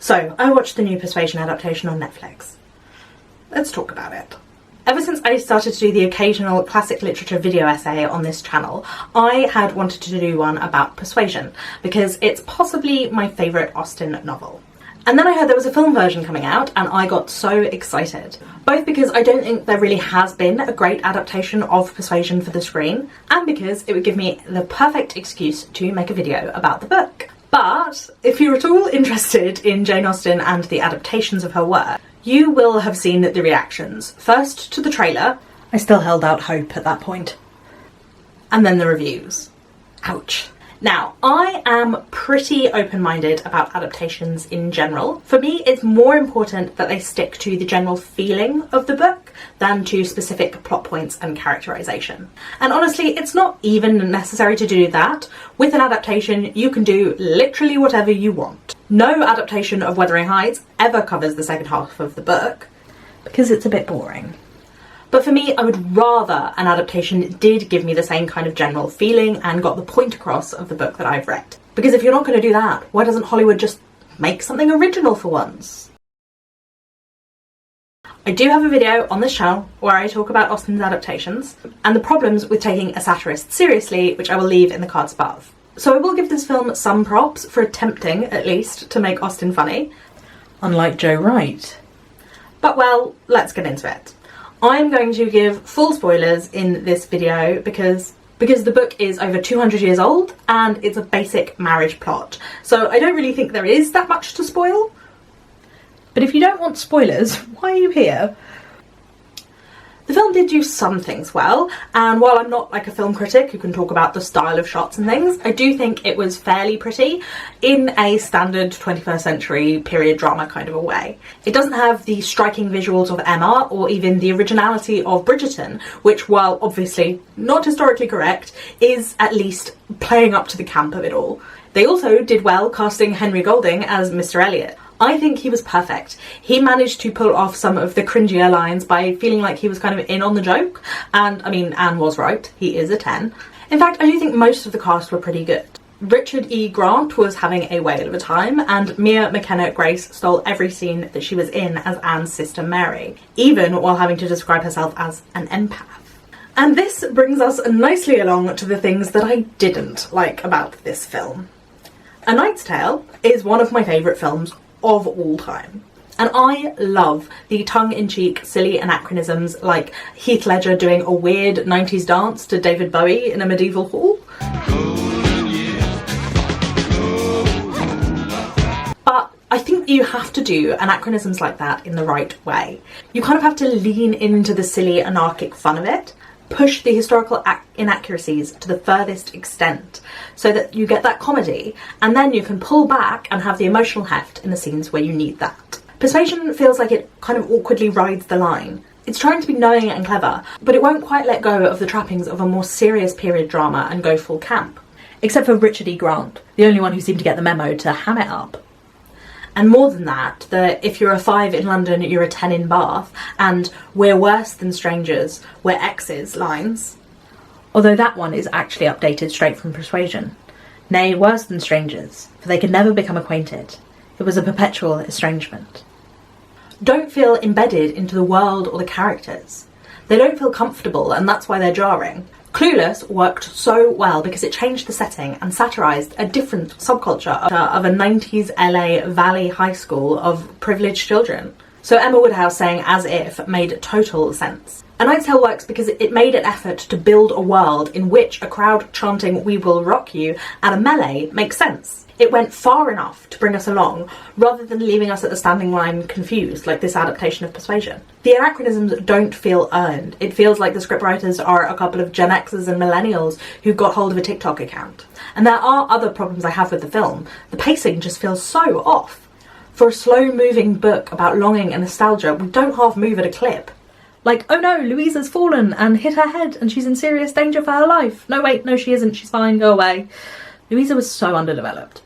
So, I watched the new Persuasion adaptation on Netflix. Let's talk about it. Ever since I started to do the occasional classic literature video essay on this channel, I had wanted to do one about Persuasion, because it's possibly my favourite Austen novel. And then I heard there was a film version coming out, and I got so excited. Both because I don't think there really has been a great adaptation of Persuasion for the screen, and because it would give me the perfect excuse to make a video about the book. But if you're at all interested in Jane Austen and the adaptations of her work, you will have seen the reactions. First to the trailer. I still held out hope at that point. And then the reviews. Ouch. Now, I am pretty open-minded about adaptations in general. For me, it's more important that they stick to the general feeling of the book than to specific plot points and characterization. And honestly, it's not even necessary to do that. With an adaptation, you can do literally whatever you want. No adaptation of Wuthering Heights ever covers the second half of the book, because it's a bit boring. But for me, I would rather an adaptation did give me the same kind of general feeling and got the point across of the book that I've read. Because if you're not going to do that, why doesn't Hollywood just make something original for once? I do have a video on this channel where I talk about Austen's adaptations and the problems with taking a satirist seriously, which I will leave in the cards above. So I will give this film some props for attempting, at least, to make Austen funny. Unlike Joe Wright. But well, let's get into it. I'm going to give full spoilers in this video because the book is over 200 years old and it's a basic marriage plot. So I don't really think there is that much to spoil. But if you don't want spoilers, why are you here? The film did do some things well, and while I'm not like a film critic who can talk about the style of shots and things, I do think it was fairly pretty in a standard 21st century period drama kind of a way. It doesn't have the striking visuals of Emma or even the originality of Bridgerton, which, while obviously not historically correct, is at least playing up to the camp of it all. They also did well casting Henry Golding as Mr. Elliot. I think he was perfect. He managed to pull off some of the cringier lines by feeling like he was kind of in on the joke. And I mean, Anne was right, he is a 10. In fact, I do think most of the cast were pretty good. Richard E. Grant was having a whale of a time, and Mia McKenna Grace stole every scene that she was in as Anne's sister Mary, even while having to describe herself as an empath. And this brings us nicely along to the things that I didn't like about this film. A Knight's Tale is one of my favourite films of all time. And I love the tongue-in-cheek silly anachronisms like Heath Ledger doing a weird 90s dance to David Bowie in a medieval hall. But I think you have to do anachronisms like that in the right way. You kind of have to lean into the silly anarchic fun of it, push the historical inaccuracies to the furthest extent so that you get that comedy, and then you can pull back and have the emotional heft in the scenes where you need that. Persuasion feels like it kind of awkwardly rides the line. It's trying to be knowing and clever, but it won't quite let go of the trappings of a more serious period drama and go full camp. Except for Richard E. Grant, the only one who seemed to get the memo to ham it up. And more than that, the if you're a 5 in London, you're a 10 in Bath, and we're worse than strangers, we're exes lines. Although that one is actually updated straight from Persuasion. Nay, worse than strangers, for they could never become acquainted. It was a perpetual estrangement. Don't feel embedded into the world or the characters. They don't feel comfortable, and that's why they're jarring. Clueless worked so well because it changed the setting and satirised a different subculture of a 90s LA Valley high school of privileged children. So Emma Woodhouse saying "as if" made total sense. A Knight's Tale works because it made an effort to build a world in which a crowd chanting "We will rock you" at a melee makes sense. It went far enough to bring us along, rather than leaving us at the standing line confused, like this adaptation of Persuasion. The anachronisms don't feel earned. It feels like the scriptwriters are a couple of Gen Xers and millennials who got hold of a TikTok account. And there are other problems I have with the film. The pacing just feels so off. For a slow-moving book about longing and nostalgia, we don't half move at a clip. Like, oh no, Louisa's fallen and hit her head and she's in serious danger for her life. No wait, no she isn't, she's fine, go away. Louisa was so underdeveloped.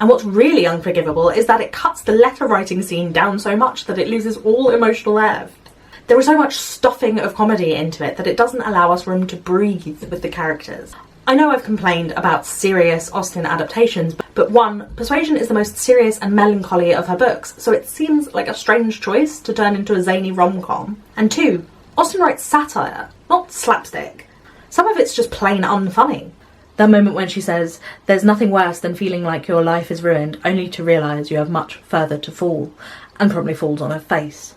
And what's really unforgivable is that it cuts the letter writing scene down so much that it loses all emotional heft. There is so much stuffing of comedy into it that it doesn't allow us room to breathe with the characters. I know I've complained about serious Austen adaptations, but one, Persuasion is the most serious and melancholy of her books, so it seems like a strange choice to turn into a zany rom-com. And two, Austen writes satire, not slapstick. Some of it's just plain unfunny. The moment when she says, "There's nothing worse than feeling like your life is ruined, only to realise you have much further to fall," and probably falls on her face.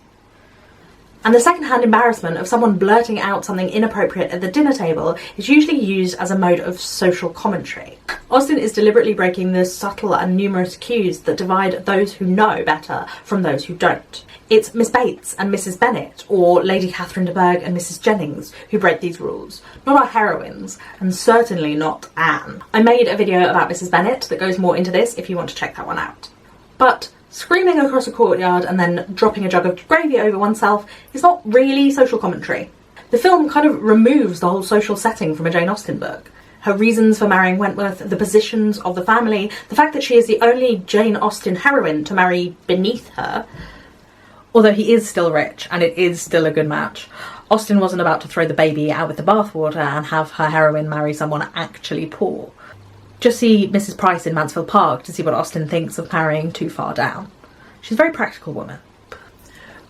And the second-hand embarrassment of someone blurting out something inappropriate at the dinner table is usually used as a mode of social commentary. Austen is deliberately breaking the subtle and numerous cues that divide those who know better from those who don't. It's Miss Bates and Mrs. Bennet, or Lady Catherine de Bourgh and Mrs. Jennings, who break these rules, not our heroines, and certainly not Anne. I made a video about Mrs. Bennet that goes more into this if you want to check that one out. But screaming across a courtyard and then dropping a jug of gravy over oneself is not really social commentary. The film kind of removes the whole social setting from a Jane Austen book. Her reasons for marrying Wentworth, the positions of the family, the fact that she is the only Jane Austen heroine to marry beneath her. Although he is still rich, and it is still a good match, Austen wasn't about to throw the baby out with the bathwater and have her heroine marry someone actually poor. Just see Mrs. Price in Mansfield Park to see what Austen thinks of marrying too far down. She's a very practical woman.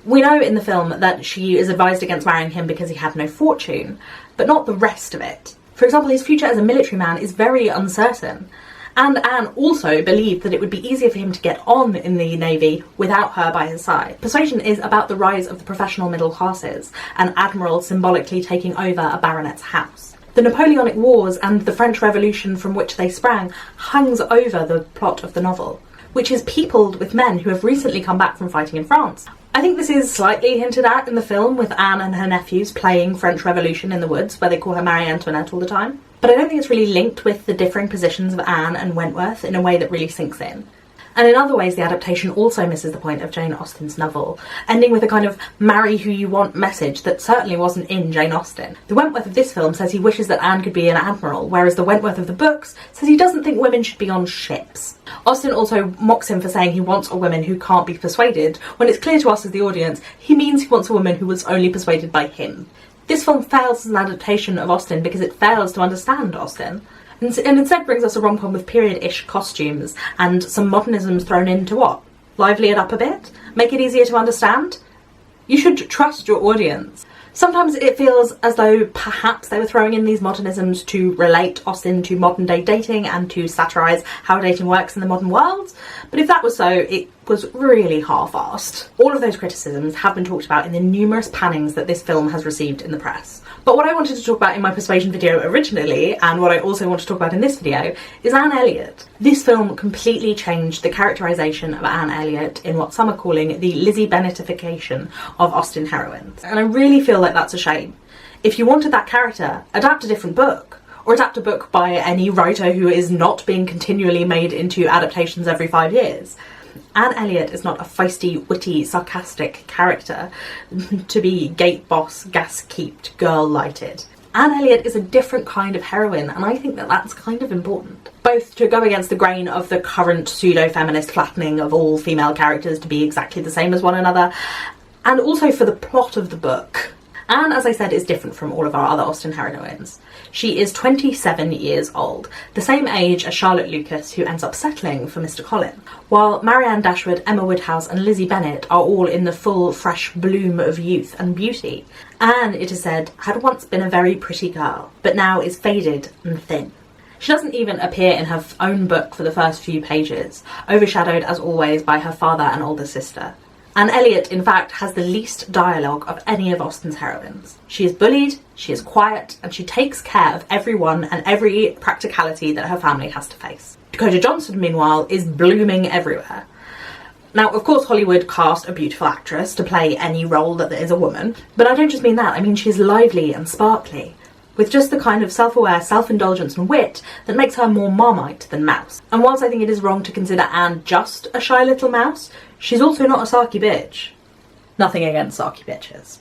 We know in the film that she is advised against marrying him because he had no fortune, but not the rest of it. For example, his future as a military man is very uncertain. And Anne also believed that it would be easier for him to get on in the Navy without her by his side. Persuasion is about the rise of the professional middle classes, an admiral symbolically taking over a baronet's house. The Napoleonic Wars and the French Revolution from which they sprang hangs over the plot of the novel, which is peopled with men who have recently come back from fighting in France. I think this is slightly hinted at in the film, with Anne and her nephews playing French Revolution in the woods, where they call her Marie Antoinette all the time. But I don't think it's really linked with the differing positions of Anne and Wentworth in a way that really sinks in. And in other ways, the adaptation also misses the point of Jane Austen's novel, ending with a kind of marry who you want message that certainly wasn't in Jane Austen. The Wentworth of this film says he wishes that Anne could be an admiral, whereas the Wentworth of the books says he doesn't think women should be on ships. Austen also mocks him for saying he wants a woman who can't be persuaded, when it's clear to us as the audience he means he wants a woman who was only persuaded by him. This film fails as an adaptation of Austen because it fails to understand Austen. And instead brings us a rom-com with period-ish costumes and some modernisms thrown in to what? Lively it up a bit? Make it easier to understand? You should trust your audience. Sometimes it feels as though perhaps they were throwing in these modernisms to relate Austen to modern day dating and to satirise how dating works in the modern world, but if that was so, it was really half-assed. All of those criticisms have been talked about in the numerous pannings that this film has received in the press. But what I wanted to talk about in my Persuasion video originally, and what I also want to talk about in this video, is Anne Elliot. This film completely changed the characterisation of Anne Elliot in what some are calling the Lizzie Bennetification of Austen heroines. And I really feel like that's a shame. If you wanted that character, adapt a different book. Or adapt a book by any writer who is not being continually made into adaptations every 5 years. Anne Elliot is not a feisty, witty, sarcastic character to be gate boss, gas-keeped, girl-lighted. Anne Elliot is a different kind of heroine, and I think that that's kind of important. Both to go against the grain of the current pseudo-feminist flattening of all female characters to be exactly the same as one another, and also for the plot of the book. Anne, as I said, is different from all of our other Austen heroines. She is 27 years old, the same age as Charlotte Lucas, who ends up settling for Mr. Collin, while Marianne Dashwood, Emma Woodhouse and Lizzie Bennet are all in the full, fresh bloom of youth and beauty. Anne, it is said, had once been a very pretty girl, but now is faded and thin. She doesn't even appear in her own book for the first few pages, overshadowed as always by her father and older sister. Anne Elliot, in fact, has the least dialogue of any of Austen's heroines. She is bullied, she is quiet, and she takes care of everyone and every practicality that her family has to face. Dakota Johnson, meanwhile, is blooming everywhere. Now, of course, Hollywood cast a beautiful actress to play any role that is a woman, but I don't just mean that, I mean she's lively and sparkly, with just the kind of self-aware self-indulgence and wit that makes her more Marmite than Mouse. And whilst I think it is wrong to consider Anne just a shy little mouse, she's also not a sarky bitch. Nothing against sarky bitches.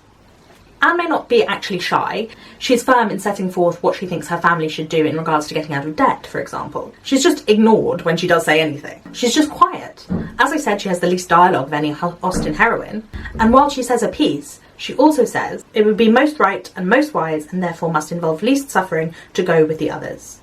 Anne may not be actually shy. She's firm in setting forth what she thinks her family should do in regards to getting out of debt, for example. She's just ignored when she does say anything. She's just quiet. As I said, she has the least dialogue of any Austen heroine, and while she says a piece, she also says it would be most right and most wise and therefore must involve least suffering to go with the others.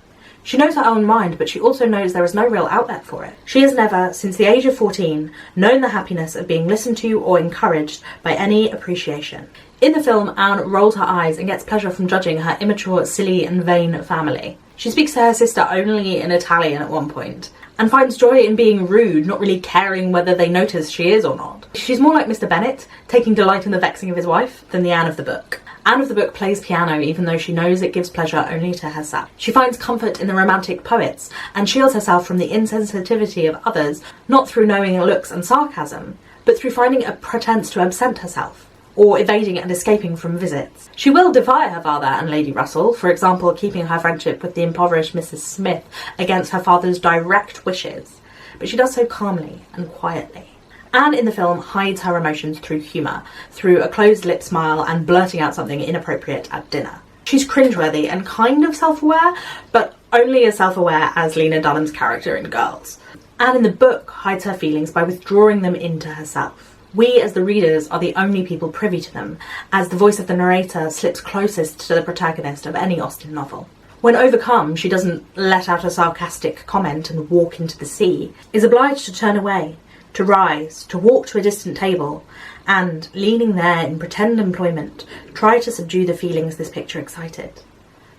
She knows her own mind, but she also knows there is no real outlet for it. She has never, since the age of 14, known the happiness of being listened to or encouraged by any appreciation. In the film, Anne rolls her eyes and gets pleasure from judging her immature, silly and vain family. She speaks to her sister only in Italian at one point, and finds joy in being rude, not really caring whether they notice she is or not. She's more like Mr. Bennet, taking delight in the vexing of his wife, than the Anne of the book. Anne of the book plays piano even though she knows it gives pleasure only to herself. She finds comfort in the romantic poets, and shields herself from the insensitivity of others, not through knowing looks and sarcasm, but through finding a pretense to absent herself, or evading and escaping from visits. She will defy her father and Lady Russell, for example keeping her friendship with the impoverished Mrs. Smith against her father's direct wishes, but she does so calmly and quietly. Anne in the film hides her emotions through humour, through a closed-lip smile and blurting out something inappropriate at dinner. She's cringeworthy and kind of self-aware, but only as self-aware as Lena Dunham's character in Girls. Anne in the book hides her feelings by withdrawing them into herself. We, as the readers, are the only people privy to them, as the voice of the narrator slips closest to the protagonist of any Austen novel. When overcome, she doesn't let out a sarcastic comment and walk into the sea, is obliged to turn away, to rise, to walk to a distant table, and, leaning there in pretend employment, try to subdue the feelings this picture excited.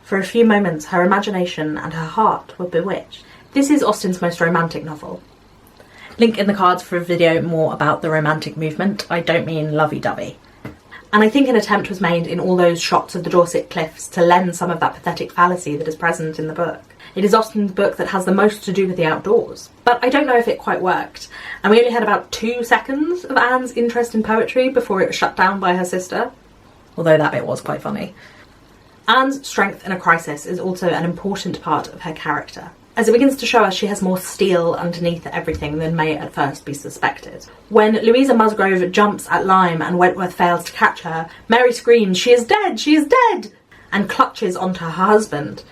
For a few moments, her imagination and her heart were bewitched. This is Austen's most romantic novel. Link in the cards for a video more about the romantic movement. I don't mean lovey-dovey. And I think an attempt was made in all those shots of the Dorset cliffs to lend some of that pathetic fallacy that is present in the book. It is Austen's book that has the most to do with the outdoors. But I don't know if it quite worked, and we only had about 2 seconds of Anne's interest in poetry before it was shut down by her sister, although that bit was quite funny. Anne's strength in a crisis is also an important part of her character, as it begins to show us she has more steel underneath everything than may at first be suspected. When Louisa Musgrove jumps at Lyme and Wentworth fails to catch her, Mary screams, "She is dead! She is dead!" and clutches onto her husband,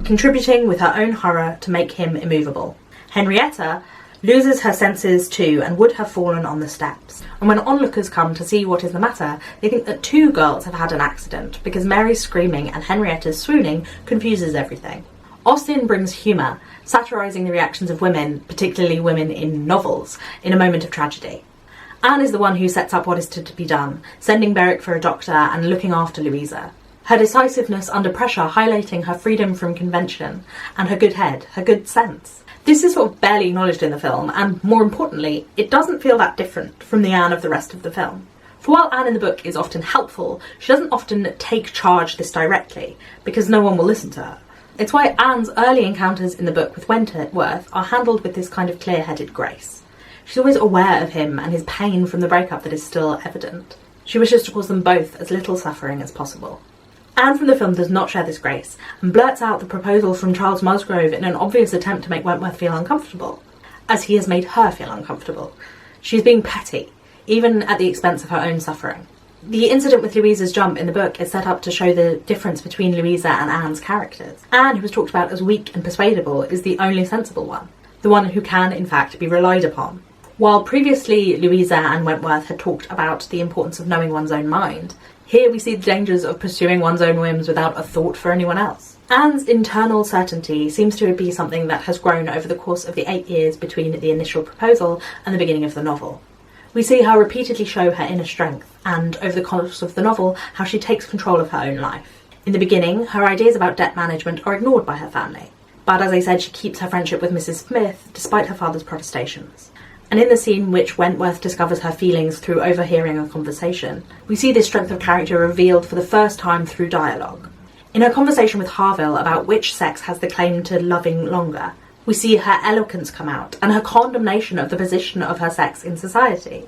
contributing with her own horror to make him immovable. Henrietta loses her senses too and would have fallen on the steps. And when onlookers come to see what is the matter, they think that 2 girls have had an accident, because Mary's screaming and Henrietta's swooning confuses everything. Austen brings humour, satirising the reactions of women, particularly women in novels, in a moment of tragedy. Anne is the one who sets up what is to be done, sending Berwick for a doctor and looking after Louisa. Her decisiveness under pressure highlighting her freedom from convention, and her good head, her good sense. This is sort of barely acknowledged in the film, and more importantly, it doesn't feel that different from the Anne of the rest of the film. For while Anne in the book is often helpful, she doesn't often take charge this directly, because no one will listen to her. It's why Anne's early encounters in the book with Wentworth are handled with this kind of clear-headed grace. She's always aware of him and his pain from the breakup that is still evident. She wishes to cause them both as little suffering as possible. Anne from the film does not share this grace, and blurts out the proposal from Charles Musgrove in an obvious attempt to make Wentworth feel uncomfortable, as he has made her feel uncomfortable. She's being petty, even at the expense of her own suffering. The incident with Louisa's jump in the book is set up to show the difference between Louisa and Anne's characters. Anne, who was talked about as weak and persuadable, is the only sensible one, the one who can, in fact, be relied upon. While previously Louisa and Wentworth had talked about the importance of knowing one's own mind, here we see the dangers of pursuing one's own whims without a thought for anyone else. Anne's internal certainty seems to be something that has grown over the course of the 8 years between the initial proposal and the beginning of the novel. We see her repeatedly show her inner strength, and over the course of the novel, how she takes control of her own life. In the beginning, her ideas about debt management are ignored by her family, but as I said, she keeps her friendship with Mrs. Smith despite her father's protestations. And in the scene in which Wentworth discovers her feelings through overhearing a conversation, we see this strength of character revealed for the first time through dialogue. In her conversation with Harville about which sex has the claim to loving longer, we see her eloquence come out, and her condemnation of the position of her sex in society.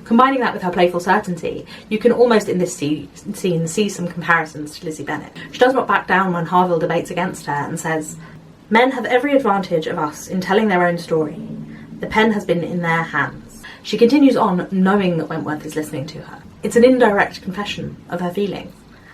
Combining that with her playful certainty, you can almost in this scene see some comparisons to Lizzie Bennet. She does not back down when Harville debates against her and says, "Men have every advantage of us in telling their own story. The pen has been in their hands." She continues on knowing that Wentworth is listening to her. It's an indirect confession of her feelings.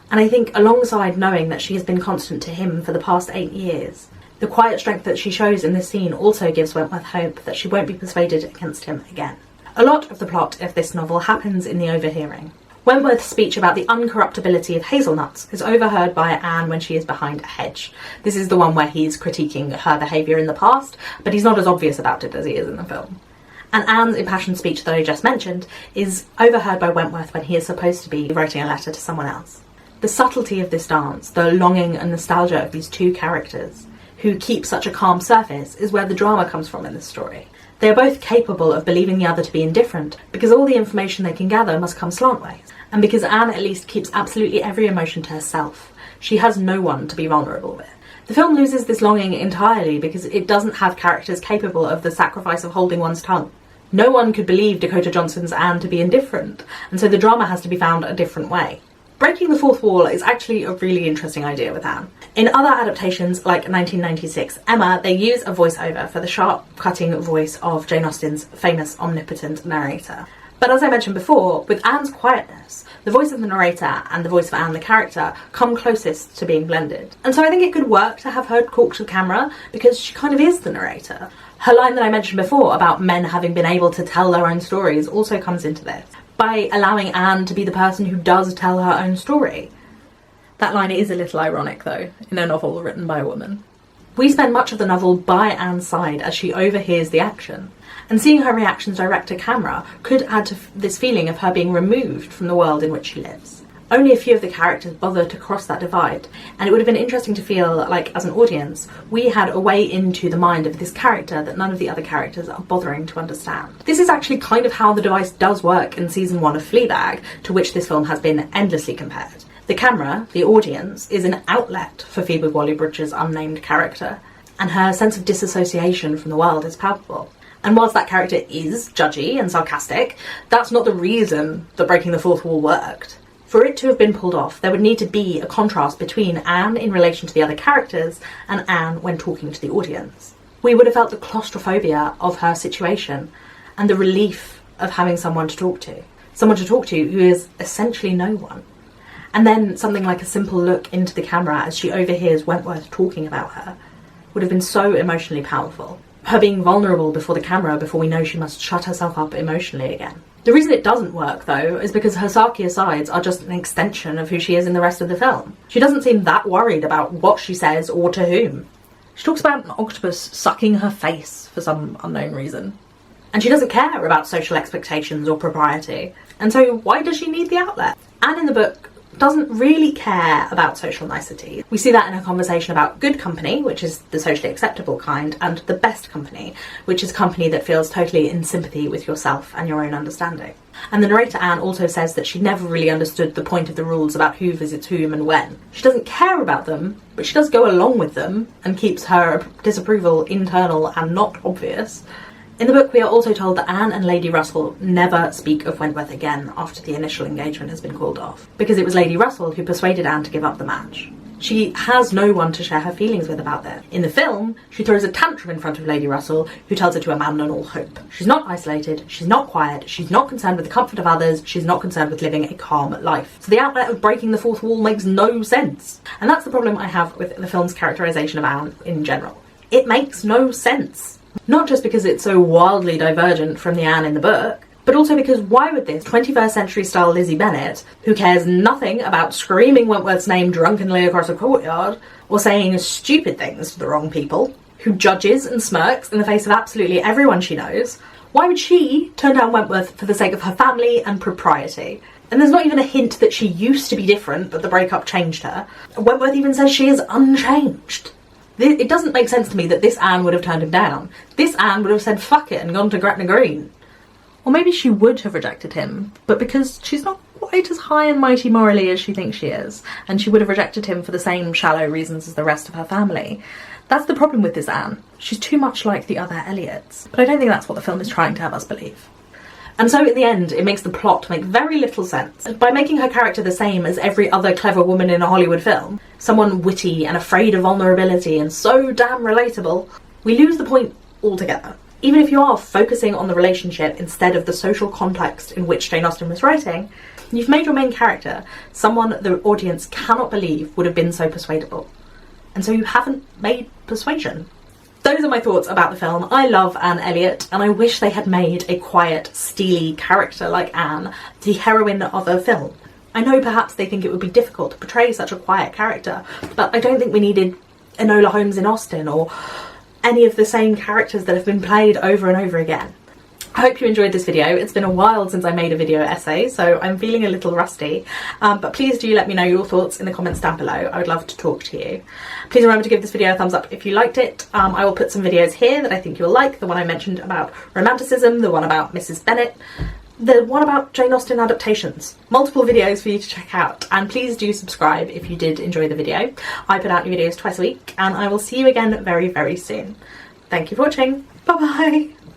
And I think alongside knowing that she has been constant to him for the past 8 years, the quiet strength that she shows in this scene also gives Wentworth hope that she won't be persuaded against him again. A lot of the plot of this novel happens in the overhearing. Wentworth's speech about the uncorruptibility of hazelnuts is overheard by Anne when she is behind a hedge. This is the one where he's critiquing her behaviour in the past, but he's not as obvious about it as he is in the film. And Anne's impassioned speech that I just mentioned is overheard by Wentworth when he is supposed to be writing a letter to someone else. The subtlety of this dance, the longing and nostalgia of these two characters, who keep such a calm surface, is where the drama comes from in this story. They are both capable of believing the other to be indifferent, because all the information they can gather must come slantways. And because Anne at least keeps absolutely every emotion to herself. She has no one to be vulnerable with. The film loses this longing entirely because it doesn't have characters capable of the sacrifice of holding one's tongue. No one could believe Dakota Johnson's Anne to be indifferent, and so the drama has to be found a different way. Breaking the fourth wall is actually a really interesting idea with Anne. In other adaptations, like 1996 Emma, they use a voiceover for the sharp, cutting voice of Jane Austen's famous omnipotent narrator. But as I mentioned before, with Anne's quietness, the voice of the narrator and the voice of Anne the character come closest to being blended. And so I think it could work to have her talk to the camera because she kind of is the narrator. Her line that I mentioned before about men having been able to tell their own stories also comes into this, by allowing Anne to be the person who does tell her own story. That line is a little ironic though, in a novel written by a woman. We spend much of the novel by Anne's side as she overhears the action, and seeing her reactions direct to camera could add to this feeling of her being removed from the world in which she lives. Only a few of the characters bother to cross that divide, and it would have been interesting to feel like, as an audience, we had a way into the mind of this character that none of the other characters are bothering to understand. This is actually kind of how the device does work in season 1 of Fleabag, to which this film has been endlessly compared. The camera, the audience, is an outlet for Phoebe Waller-Bridge's unnamed character, and her sense of disassociation from the world is palpable. And whilst that character is judgy and sarcastic, that's not the reason that Breaking the Fourth Wall worked. For it to have been pulled off, there would need to be a contrast between Anne in relation to the other characters and Anne when talking to the audience. We would have felt the claustrophobia of her situation and the relief of having someone to talk to. Someone to talk to who is essentially no one. And then something like a simple look into the camera as she overhears Wentworth talking about her would have been so emotionally powerful. Her being vulnerable before the camera before we know she must shut herself up emotionally again. The reason it doesn't work, though, is because her sarky asides are just an extension of who she is in the rest of the film. She doesn't seem that worried about what she says or to whom. She talks about an octopus sucking her face for some unknown reason. And she doesn't care about social expectations or propriety. And so why does she need the outlet? Anne in the book doesn't really care about social nicety. We see that in her conversation about good company, which is the socially acceptable kind, and the best company, which is company that feels totally in sympathy with yourself and your own understanding. And the narrator Anne also says that she never really understood the point of the rules about who visits whom and when. She doesn't care about them, but she does go along with them and keeps her disapproval internal and not obvious. In the book, we are also told that Anne and Lady Russell never speak of Wentworth again after the initial engagement has been called off, because it was Lady Russell who persuaded Anne to give up the match. She has no one to share her feelings with about this. In the film, she throws a tantrum in front of Lady Russell, who tells her to abandon all hope. She's not isolated, she's not quiet, she's not concerned with the comfort of others, she's not concerned with living a calm life. So the outlet of breaking the fourth wall makes no sense. And that's the problem I have with the film's characterisation of Anne in general. It makes no sense. Not just because it's so wildly divergent from the Anne in the book, but also because why would this 21st century style Lizzie Bennet, who cares nothing about screaming Wentworth's name drunkenly across a courtyard, or saying stupid things to the wrong people, who judges and smirks in the face of absolutely everyone she knows, why would she turn down Wentworth for the sake of her family and propriety? And there's not even a hint that she used to be different, but the breakup changed her. Wentworth even says she is unchanged. It doesn't make sense to me that this Anne would have turned him down. This Anne would have said fuck it and gone to Gretna Green. Or maybe she would have rejected him, but because she's not quite as high and mighty morally as she thinks she is, and she would have rejected him for the same shallow reasons as the rest of her family. That's the problem with this Anne. She's too much like the other Elliots. But I don't think that's what the film is trying to have us believe. And so in the end, it makes the plot make very little sense. By making her character the same as every other clever woman in a Hollywood film, someone witty and afraid of vulnerability and so damn relatable, we lose the point altogether. Even if you are focusing on the relationship instead of the social context in which Jane Austen was writing, you've made your main character someone the audience cannot believe would have been so persuadable. And so you haven't made Persuasion. those are my thoughts about the film. I love Anne Elliot, and I wish they had made a quiet, steely character like Anne the heroine of a film. I know perhaps they think it would be difficult to portray such a quiet character, but I don't think we needed Enola Holmes in Austen or any of the same characters that have been played over and over again. I hope you enjoyed this video. It's been a while since I made a video essay, so I'm feeling a little rusty, but please do let me know your thoughts in the comments down below. I would love to talk to you. Please remember to give this video a thumbs up if you liked it. I will put some videos here that I think you'll like, the one I mentioned about romanticism, the one about Mrs. Bennet, the one about Jane Austen adaptations. Multiple videos for you to check out, and please do subscribe if you did enjoy the video. I put out new videos twice a week, and I will see you again very, very soon. Thank you for watching. Bye bye.